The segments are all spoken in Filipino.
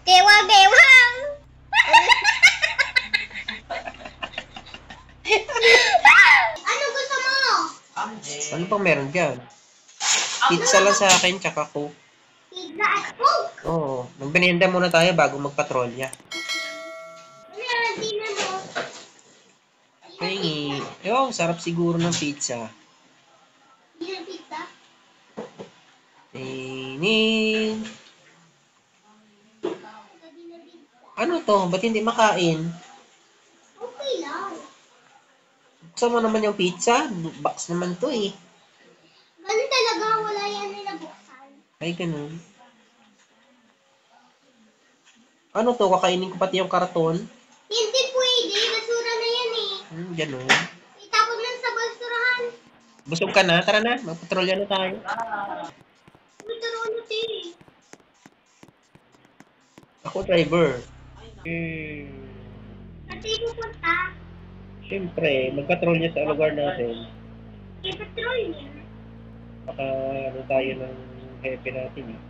Gewang-gewang! Ano gusto mo? Ano bang meron dyan? Pizza lang sa akin, tsaka Coke. Pizza at Coke? Oo. Magbinenda muna tayo bago magpatrolya. Ano din mo? Pingi. Ewan, sarap siguro ng pizza. Dinner pizza? Inin. Ano to? Ba't hindi makain? Okay lang. Buksan mo naman yung pizza. Box naman to eh. Ganun talaga, wala yan nilabuksan. Ay, ganun. Ano to? Kakainin ko pati yung karton? Hindi pwede, basura na yan eh. Ganun. Itapon lang sa basurahan. Busog ka na? Tara na. Magpatrolya na tayo. Magturo na eh. Ako driver. Pati pupunta. Siyempre, magpatrolya sa lugar natin. I-patrol niya. Baka ano tayo ng hepe natin eh.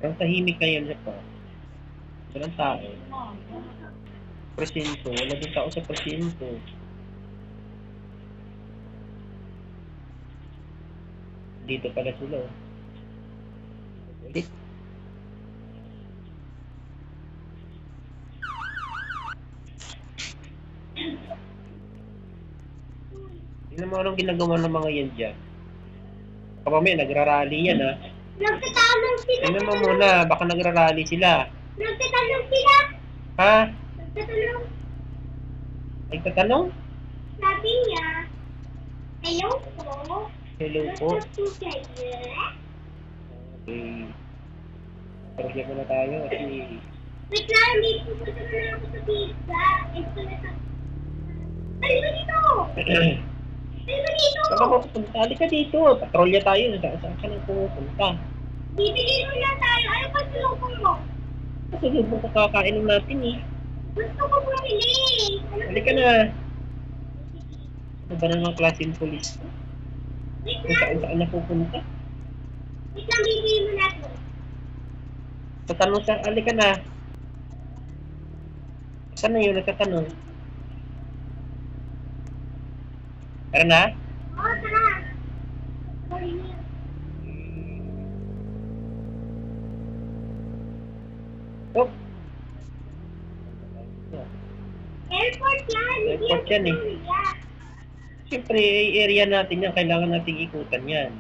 Ang tahimik na yan siya pa. Walang tao. Presinto. Wala din tao sa presinto. Dito pala sila. Ulit. Tingnan mo anong ginagawa ng mga yan dyan. Kapamaya, nagrarally yan ha. Nagtatanong sila. Tingnan mo muna, baka nagrarally sila. Nagtatanong sila. Ha? Nagtatanong. Nagtatanong? Sabi niya, hello po. Hello po. Gusto po kayo? Okay. Taragyan muna tayo kasi... Wait lang, hindi po na ako sa pizza. Ito na sa... Halika dito! Halika dito! Saan ka pupunta? Halika dito. Patrolya tayo. Saan ka nang pupunta? Bibigyan mo na tayo. Ano pa silupong mo? Kasi lubong kakakainin natin eh. Gusto ko bumili. Halika na. Ano ba namang klaseng polis? Wait Kung lang. saan na pupunta? Wait lang, bibigyan mo natin. Tatanong sa... Halika na. Saan na yun? Nagtatanong. Tara na? Oo, tara. Sorry niya. Oh. Airport yan. Hindi Airport yan eh. Korea. Siyempre, area natin yan. Kailangan nating ikutan yan.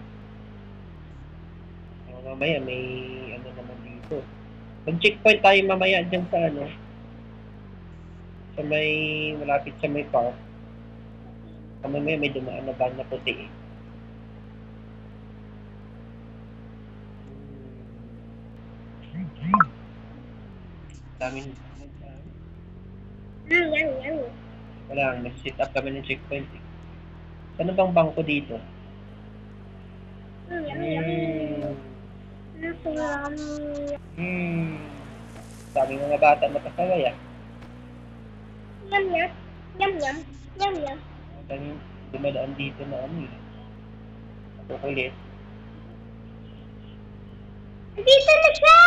Mamaya may ano naman dito. Mag-checkpoint tayo mamaya dyan sa ano. Sa may, malapit sa may park. Mamaya may dumaan na van na puti eh. Daming Yan. wala, nag-sit up kami ng checkpoint eh. Saan bang bangko dito? Daming mga bata nakasaway ah. Yum. Daming dumadaan dito na ano eh. Kukulit. Dito na siya!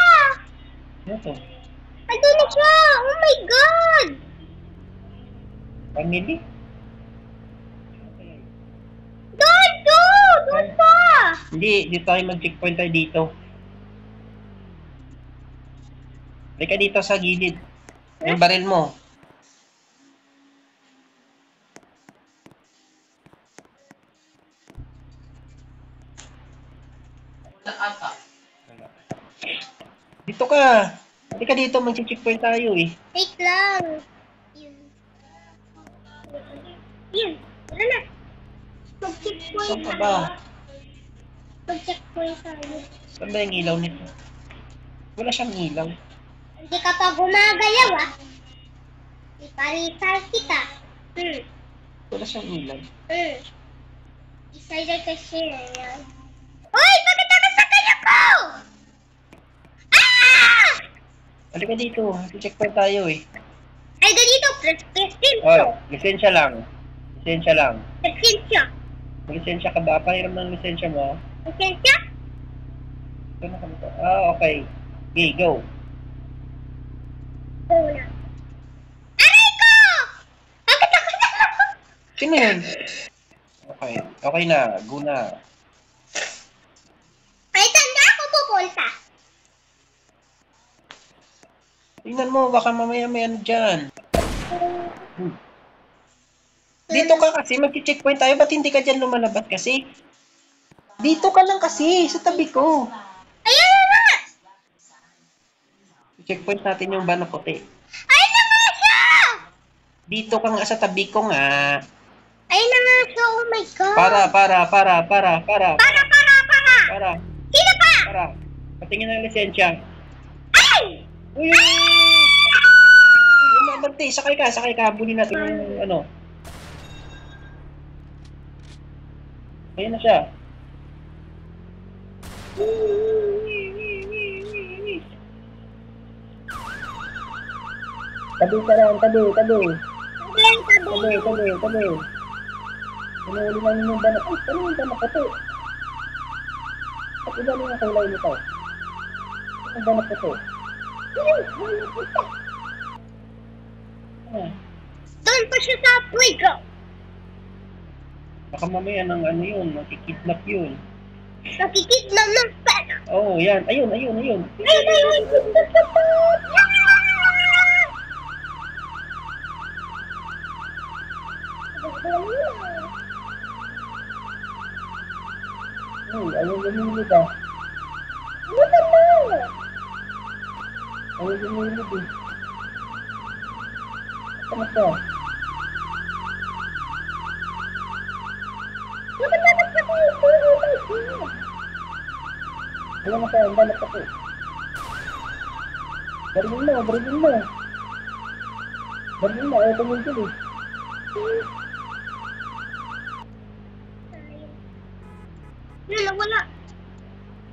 Ano to? Ando na siya! Oh my God! Family? Doon pa! Hindi, dito tayo mag-checkpoint tayo dito. Halika dito sa gilid. Yung baril mo. Dito ka. Halika dito, mag-checkpoint tayo eh. Wait lang. Yun. Wala na. Mag-checkpoint Saan ka ba? Mag-checkpoint tayo. Saan ba yung ilaw nito? Wala siyang ilaw. Hindi ka pa gumagalaw ah. Iparisal kita. Wala siyang ilaw. Isa dyan kasi yan. Uy! Bakit ako sa kanya ko? Ah! Halika dito, mag-checkpoint tayo eh. Ay, ganito. Presensya. Oh, lisensya lang. Lisensya lang. Presensya. May lisensya ka ba? Pahiram ng lisensya mo. Presensya? Ito na kami. Okay. Okay, go. Go na. Aray ko! Bakit ako na? Sino yun? Okay. Okay na. Go na. Ay, saan na ako pupunta? Tingnan mo, baka mamaya may ano dyan. Dito ka kasi, mag-checkpoint tayo. Ba't hindi ka dyan lumalabas kasi? Dito ka lang kasi, sa tabi ko. Ayan na nga! Checkpoint natin yung van na puti. Ayun na nga siya! Dito ka nga sa tabi ko nga. Ayun na nga siya, oh my God. Para. Para. Sino pa? Para. Patingin ng lisensya. Ay! Uy! Umabante, sakay ka. Habulin natin yung ano. Ayan na siya. Tabi ka lang, tabi. Ayan, sabi. Tabi. Pinuli namin yung banak. Ay, ano yung banak ito? At iba yung kulay nito. Ang banak ito. Doon pa siya sa playground. Baka mamaya ng ano yun, makikidnap yun. Nakikidnap ng pera. Oo, yan. Ayun. Ayun. Ayun, lumilip ah. Ano ba? Ayun, lumilip eh. Ano siya? Dapat siya ko ito. Oh my God. Ayun na siya, ang banak ito. Barilin mo. Ayaw tumigil eh. Wala.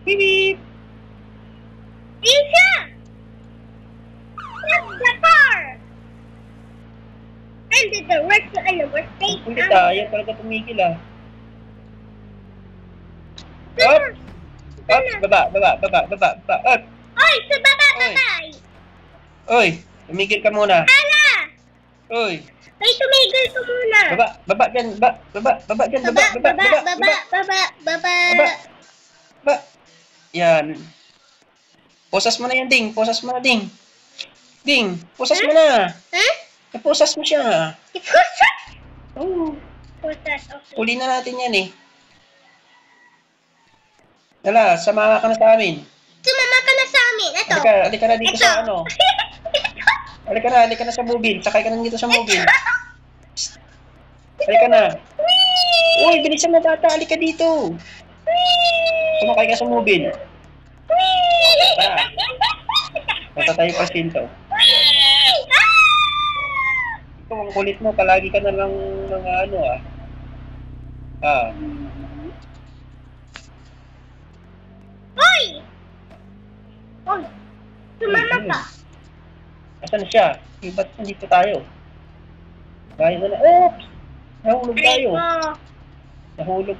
Bip! Ayun siya! That's the car! And the direction and the mistake. Kulit ah, ayaw talaga tumigil ah. Up! Baba. Up! Oy, sa baba. Oy, tumigil ka muna. Hala! Oy, Ay, tumigil ka muna. baba dyan, baba dyan, Baba. Baba. Yan. Posas mo na yan, Ding. Ding, posas mo na. Huh? Posas mo siya. Ipusas? Oo. Pusas, okay. Uli na natin yan eh. Dala, samaha ka na sa amin. Sumama ka na sa amin. Ito. Halika na dito sa ano. Halika na sa mobile. Sakay ka na dito sa mobile. Halika na. Uy, bilisan na tata. Halika dito. Sumakay ka sa mobile. Tara. Punta tayo pa sinto. Ito, ang kulit mo. Palagi ka na lang mga ano ah. Hoy! Hoy! Sumama ka. Asan siya? Ba't nandito tayo? Tayo na. Oops! Nahulog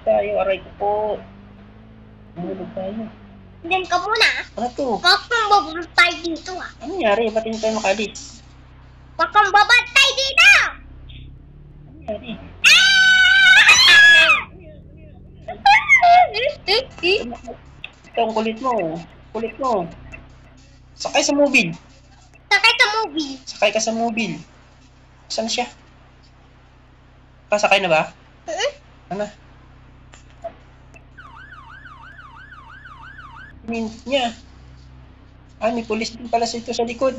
tayo. Aray ko po. Nahulog tayo. Diyan ka muna. Ano to? Kakang babantay dito ah. Ano nangyari? Ba't hindi tayo makalis? Kakang babantay dito! Ano nangyari? Ito ang kulit mo. Sakay sa mobile. Sakay ka sa mobile. Saan siya? Pasakay na ba? Ano? Mint niya. May pulis din pala ito sa likod.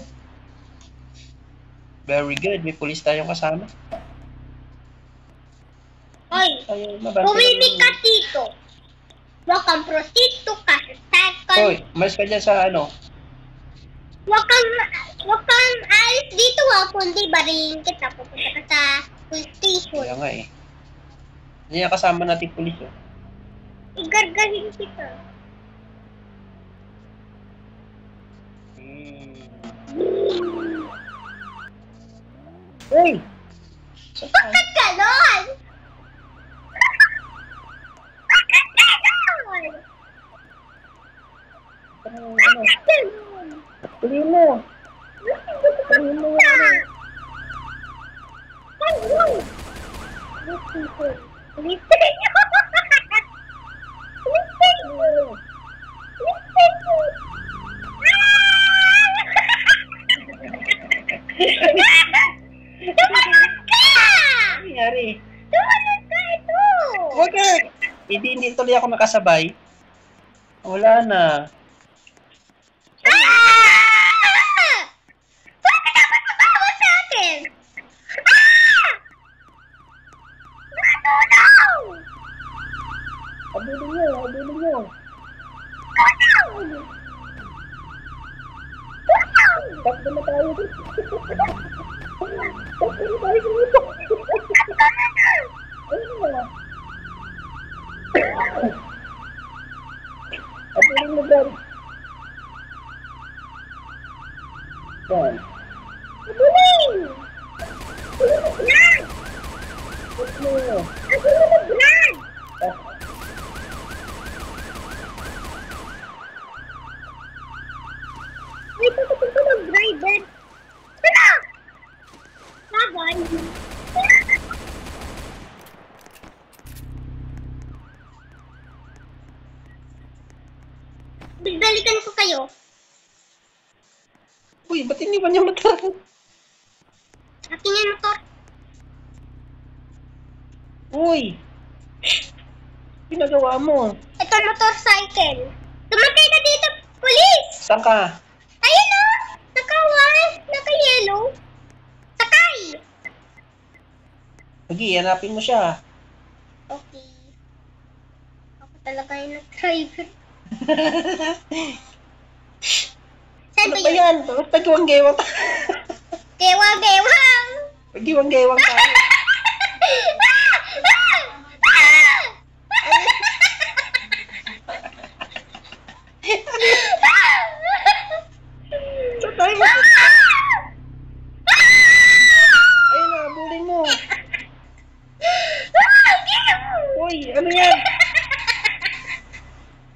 Very good. May pulis tayong kasama. Hoy! Pumili ka dito. Huwag kang prostituto ka sa second. Hoy, umalis ka dyan sa ano? Huwag kang alis dito ah. Kundi barilin kita. Pupunta ka sa police station. Kaya nga eh. Hindi yan kasama natin pulis oh. Igargahin kita. Uy! Bakit ganon? Bakit ganon? Ano? Huli mo. Huli mo yan. Ano nangyari? Bakit? Hindi tuloy ako nakasabay. Wala na. Abulin nyo. Takbo na tayo dito. Takbo na tayo dito. Ayun na. Abulin mo dyan. Yan. Abulin! Abulin mo. May pagkakot ko ng driver. Ano? Laban. Bigdalikan ko kayo. Uy, ba't iniwan niya motor? Akin yung motor. Uy! Pinagawa mo. Ito motorcycle. Tumatay ka dito, police! Saan ka? Ayun o! Naka-yellow. Sakay! Sige, hanapin mo siya. Okay. Ako talaga yung nag-driver. Saan Ano ba ba yun? yan? Paggiwang-gewang tayo. Gewang-gewang! Paggiwang-gewang tayo. Saan tayo mo? Ayun na, abulin mo. Uy, ano yan?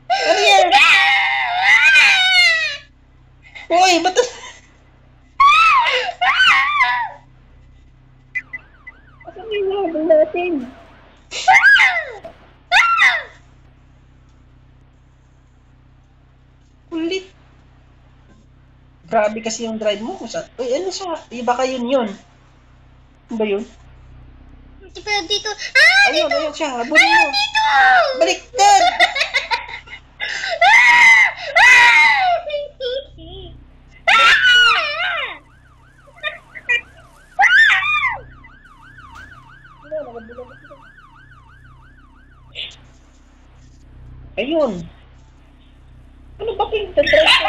Ano yan? Uy, ba't... Asan yung habol natin? Kulit. Grabe kasi yung drive mo. Uy, ano siya? Baka yun. Ano ba yun? Hindi pa dito. Ayun, ayun siya. Habulin mo. Dito! Baliktad! Ayun. Ano ba pinagdadrive ko?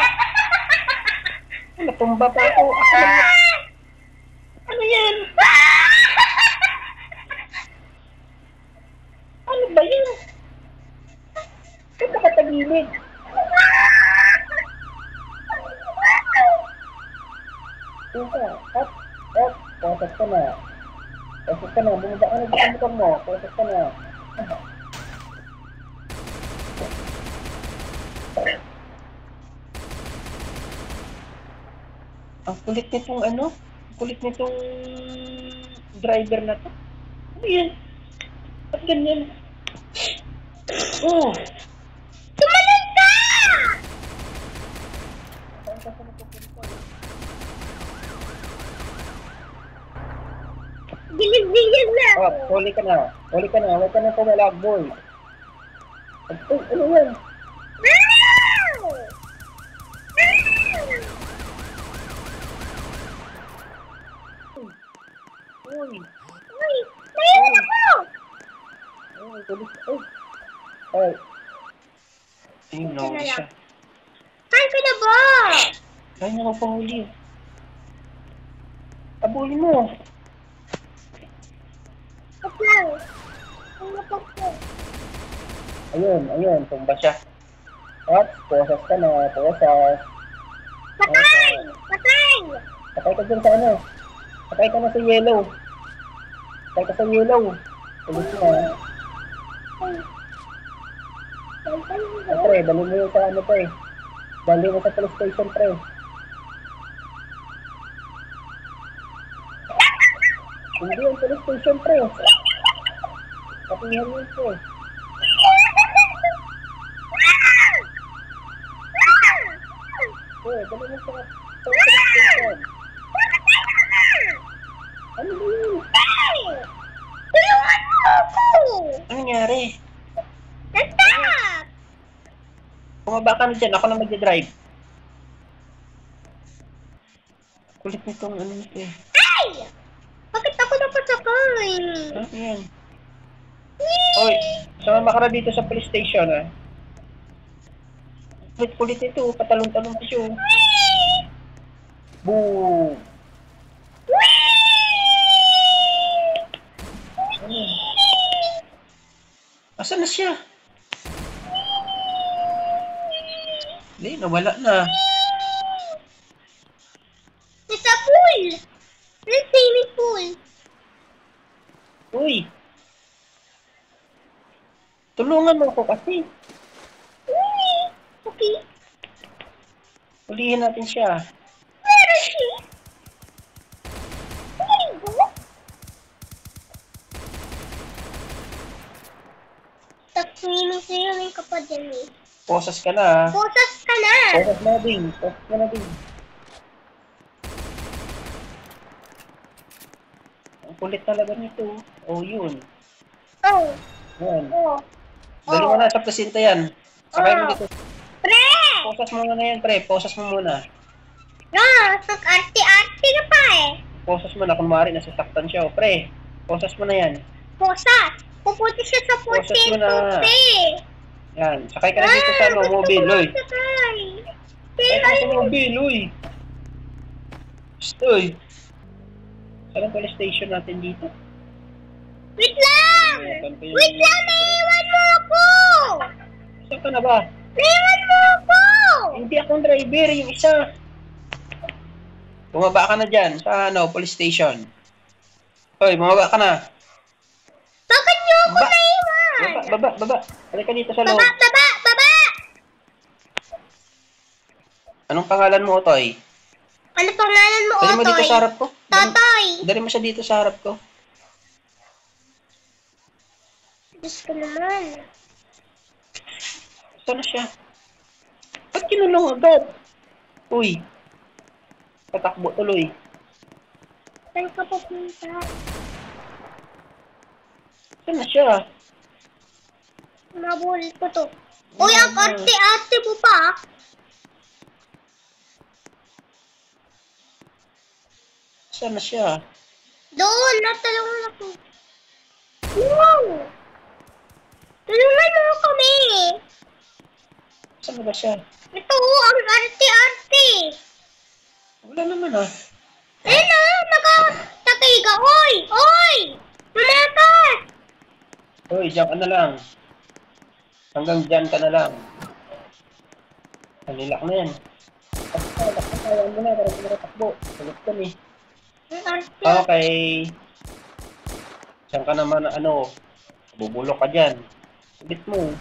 Natumba pa ako. Ano yan? Ano ba yun? Ba't nakatagilid? Tingka, up. Pasok ka na. Bumaba ka na sa motor mo. Pasok ka na. Ang kulit nitong ano? Ang kulit nitong driver na to. Ano yan? Ba't ganyan? Oh! Tumalon ka! Saan ka sa napupunta? Bilis-bilis na! Oh, huli ka na. Huwag ka na pumalag, boy. Uy, ano yan? Uy! Uy! Naiwan ako! Ay, tulis. Ay. Ayun, nawala siya. Saan ka na ba? Kaya niya ko pahuli. Abulin mo. Stop lang. Ang lapag ko. Ayun, tumba siya. At, posas ka na, posas. Patay! Patay! Patay ka dyan sa ano. Patay ka na sa yellow. Patay ka sa yellow. Tulis na. Ay. Pre, dali mo yun sa ano pa eh. Dali mo sa police station, pre. Hindi yung police station, pre. Patihan mo, pre. Pre, dali mo sa police station. Ano ba yun? Tulungan mo ako! Ano nangyari? Stop! Bumaba ka na dyan, ako na mag-drive. Kulit nitong ano nito eh. Ay! Bakit ako napasakay? Ano yan? Hoy, sumama ka na dito sa police station, ha? Kulit-kulit ito, patalong-talong pa siya. Boom! Ano? Asan na siya? Hindi, nawala na. Nasa pool! Nasa swimming pool! Uy! Tulungan mo ako kasi. Okay. Ulihin natin siya. Where is she? Where you go? Swimming ka pa dyan eh. Posas ka na, ha? Posas ka na! Posas na din. Posas ka na din. Ang kulit talaga nito. Oh, yun. Oh! Yan. Oh! Dali mo na sa presinta yan. Sakay mo dito. Pre! Posas mo muna yan, pre. Posas mo muna. No! Nag-arte-arte na pa eh. Posas mo na. Kunwari, nasasaktan siya. Oh, pre. Posas mo na yan. Posas! Pupunta siya sa Posas puti. mo na. Yan. Sakay ka na dito sa ano, gusto mobile, ko oy. masakay. Sakay ka sa mobile, oy. Stoy. Saan ang police station natin dito? Wait lang! Wait lang! Naiwan mo ako! Saan ka na ba? Naiwan mo ako! Hindi akong driver, yung isa. Bumaba ka na dyan sa ano, police station. Hoy, bumaba ka na. Bakit niyo ako Ba- naiwan? Baba. Halika dito sa loob. Baba! Anong pangalan mo, Otoy? Ano pangalan mo, Dali mo dito Otoy? sa harap ko. Totoy! Dali mo siya dito sa harap ko. Diyos ko naman. Saan na siya? Ba't kinulong agad? Uy. Patakbo tuloy. Saan ka pupunta? Saan na siya? Mabulit ko to. Uy, ang arte-arte mo pa. Saan na siya? Doon, natalungan ako. Wow! Tulungan mo kami. Saan na ba siya? Ito, ang arte-arte. Wala naman ah. Ayun na, nakahiga. Oy! Oy! Lumakas! Uy, diyan ka na lang. Hanggang dyan ka na lang. Nilak na yan. Takbo mo na, para hindi na takbo. Salit ka ni. Ang arte. Okay. Diyan ka naman, ano, bubulok ka dyan. Salit mo.